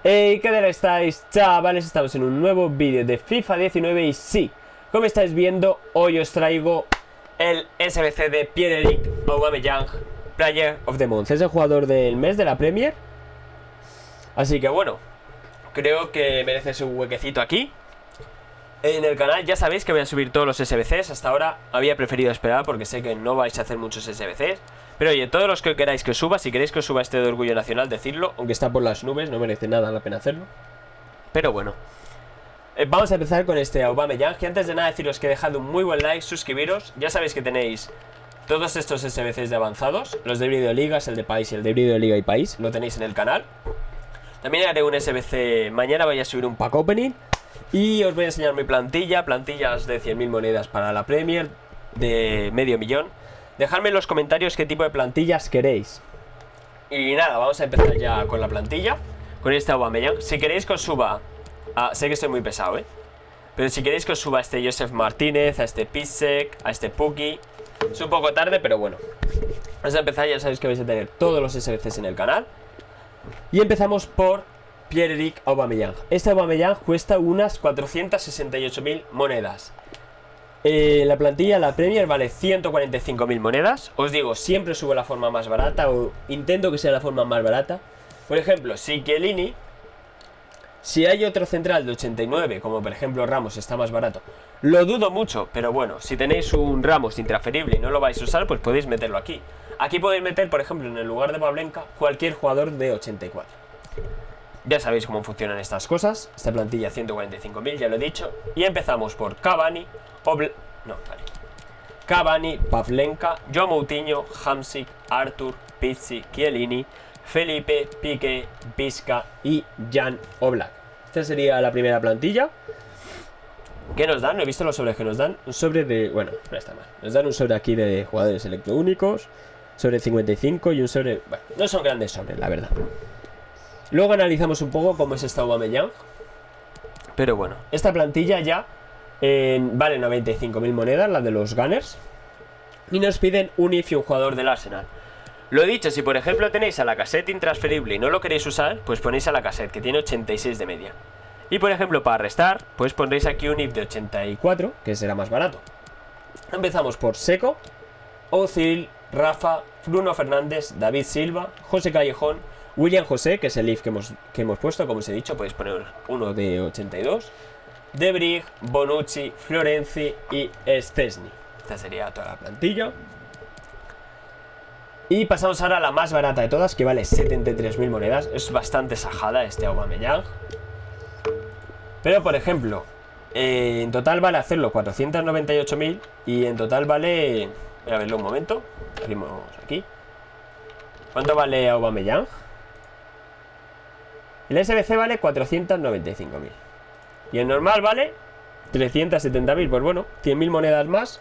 Hey, ¿qué tal estáis, chavales? Estamos en un nuevo vídeo de FIFA 19 y sí, como estáis viendo, hoy os traigo el SBC de Pierre-Emerick Aubameyang, Player of the Month. Es el jugador del mes de la Premier. Así que bueno, creo que merece su huequecito aquí en el canal. Ya sabéis que voy a subir todos los SBCs. Hasta ahora había preferido esperar porque sé que no vais a hacer muchos SBCs. Pero oye, todos los que queráis que suba, si queréis que os suba este de Orgullo Nacional, decidlo. Aunque está por las nubes, no merece nada la pena hacerlo. Pero bueno, vamos a empezar con este Aubameyang. Y antes de nada deciros que dejad un muy buen like, suscribiros. Ya sabéis que tenéis todos estos SBCs de avanzados, los de híbrido de ligas, el de país y el de híbrido de liga y país. Lo tenéis en el canal. También haré un SBC, mañana voy a subir un pack opening. Y os voy a enseñar mi plantilla, plantillas de 100.000 monedas para la Premier, de medio millón. Dejadme en los comentarios qué tipo de plantillas queréis. Y nada, vamos a empezar ya con la plantilla, con este Aubameyang. Si queréis que os suba, sé que estoy muy pesado, pero si queréis que os suba a este Joseph Martínez, a este Piszczek, a este Pukki, es un poco tarde, pero bueno. Vamos a empezar, ya sabéis que vais a tener todos los SBCs en el canal. Y empezamos por Pierre-Emerick Aubameyang. Este Aubameyang cuesta unas 468.000 monedas. La plantilla, la Premier, vale 145.000 monedas. Os digo, siempre subo la forma más barata, o intento que sea la forma más barata. Por ejemplo, si Chiellini, si hay otro central de 89, como por ejemplo Ramos, está más barato. Lo dudo mucho, pero bueno, si tenéis un Ramos intransferible y no lo vais a usar, pues podéis meterlo aquí. Aquí podéis meter, por ejemplo, en el lugar de Pavlenka, cualquier jugador de 84. Ya sabéis cómo funcionan estas cosas. Esta plantilla 145.000, ya lo he dicho. Y empezamos por Cavani, Cavani, Pavlenka, João Moutinho, Hamsik, Arthur, Pizzi, Chiellini, Felipe, Piqué, Vizca y Jan Oblak. Esta sería la primera plantilla. ¿Qué nos dan? No he visto los sobres que nos dan. Un sobre de... Bueno, no está mal. Nos dan un sobre aquí de jugadores electroúnicos, sobre 55 y un sobre... Bueno, no son grandes sobres, la verdad. Luego analizamos un poco cómo es esta Aubameyang. Pero bueno, esta plantilla ya vale 95.000 monedas, la de los Gunners. Y nos piden un IF y un jugador del Arsenal. Lo dicho, si por ejemplo tenéis a Lacazette intransferible y no lo queréis usar, pues ponéis a Lacazette, que tiene 86 de media. Y por ejemplo, para restar, pues pondréis aquí un IF de 84, que será más barato. Empezamos por Seco, Ozil, Rafa, Bruno Fernández, David Silva, José Callejón, William José, que es el IF que hemos puesto. Como os he dicho, podéis poner uno de 82. De Brig, Bonucci, Florenzi y Szczesny. Esta sería toda la plantilla. Y pasamos ahora a la más barata de todas, que vale 73.000 monedas. Es bastante sajada este Aubameyang. Pero por ejemplo, en total vale hacerlo 498.000. Y en total vale... Voy a verlo un momento. Abrimos aquí. ¿Cuánto vale Aubameyang? El SBC vale 495.000. Y el normal vale 370.000. Pues bueno, 100.000 monedas más.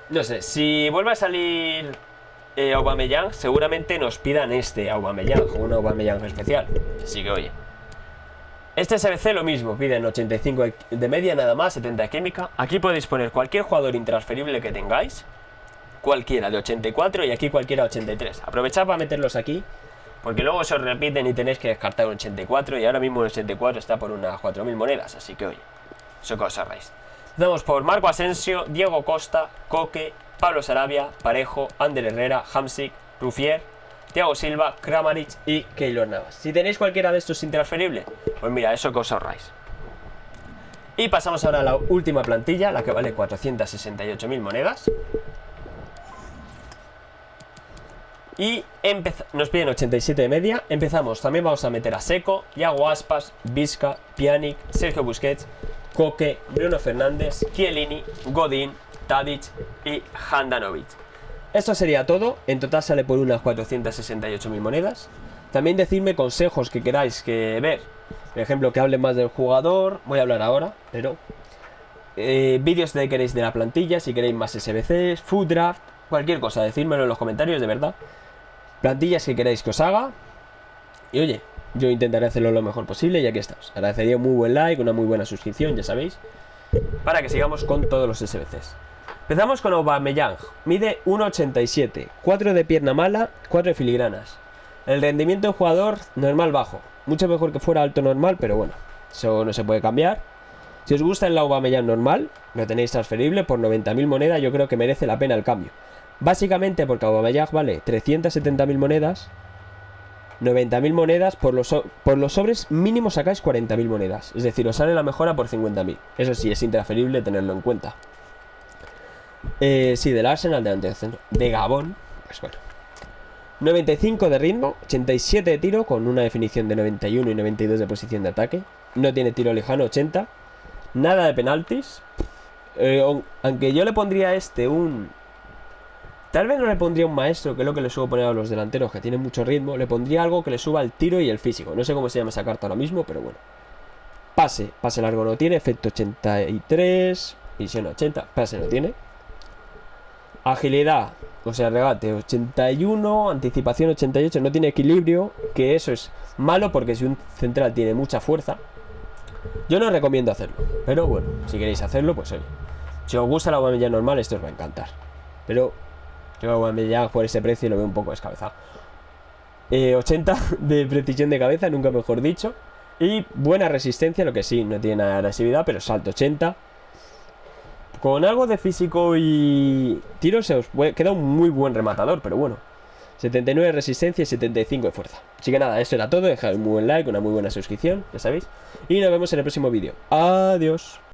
No sé, si vuelve a salir Aubameyang, seguramente nos pidan este Aubameyang, o un Aubameyang especial. Así que oye, este SBC lo mismo, piden 85 de media nada más, 70 de química. Aquí podéis poner cualquier jugador intransferible que tengáis, cualquiera de 84 y aquí cualquiera de 83. Aprovechad para meterlos aquí, porque luego se os repiten y tenéis que descartar un 84. Y ahora mismo el 84 está por unas 4.000 monedas. Así que oye, eso que os ahorráis. Empezamos por Marco Asensio, Diego Costa, Coque, Pablo Sarabia, Parejo, Ander Herrera, Hamsik, Ruffier, Thiago Silva, Kramaric y Keylor Navas. Si tenéis cualquiera de estos intransferible, pues mira, eso que os ahorráis. Y pasamos ahora a la última plantilla, la que vale 468.000 monedas. Y nos piden 87 de media. Empezamos, también vamos a meter a Seco, Iago Aspas, Vizca, Pjanic, Sergio Busquets, Coque, Bruno Fernández, Chiellini, Godín, Tadic y Handanovic. Esto sería todo. En total sale por unas 468.000 monedas. También decidme consejos que queráis ver. Por ejemplo, que hable más del jugador. Voy a hablar ahora, pero vídeos que queréis de la plantilla, si queréis más SBCs, Food Draft, cualquier cosa, decídmelo en los comentarios, de verdad. Plantillas que queráis que os haga. Y oye, yo intentaré hacerlo lo mejor posible y aquí estamos. Agradecería un muy buen like, una muy buena suscripción, ya sabéis, para que sigamos con todos los SBCs. Empezamos con Aubameyang. Mide 1,87, 4 de pierna mala, 4 de filigranas. El rendimiento del jugador normal bajo. Mucho mejor que fuera alto normal, pero bueno, eso no se puede cambiar. Si os gusta el Aubameyang normal, lo tenéis transferible por 90.000 monedas. Yo creo que merece la pena el cambio. Básicamente porque Aubameyang vale 370.000 monedas. 90.000 monedas, por los sobres mínimo sacáis 40.000 monedas. Es decir, os sale la mejora por 50.000. Eso sí, es intransferible tenerlo en cuenta. Sí, del Arsenal de Gabón. Pues bueno. 95 de ritmo, 87 de tiro con una definición de 91 y 92 de posición de ataque. No tiene tiro lejano, 80. Nada de penaltis. Aunque yo le pondría a este un... Tal vez no le pondría un maestro, que es lo que le suelo poner a los delanteros, que tienen mucho ritmo. Le pondría algo que le suba el tiro y el físico. No sé cómo se llama esa carta ahora mismo, pero bueno. Pase largo no tiene, efecto 83, visión 80, pase no tiene. Agilidad, o sea, regate 81, anticipación 88, no tiene equilibrio, que eso es malo porque si un central tiene mucha fuerza, yo no recomiendo hacerlo. Pero bueno, si queréis hacerlo, pues oye. Si os gusta la Aubameyang normal, esto os va a encantar. Pero yo Aubameyang por ese precio lo veo un poco descabezado. 80 de precisión de cabeza, nunca mejor dicho. Y buena resistencia, lo que sí, no tiene nada de agresividad, pero salto 80. Con algo de físico y tiro se os queda un muy buen rematador, pero bueno. 79 de resistencia y 75 de fuerza. Así que nada, eso era todo. Dejad un muy buen like, una muy buena suscripción, ya sabéis. Y nos vemos en el próximo vídeo. Adiós.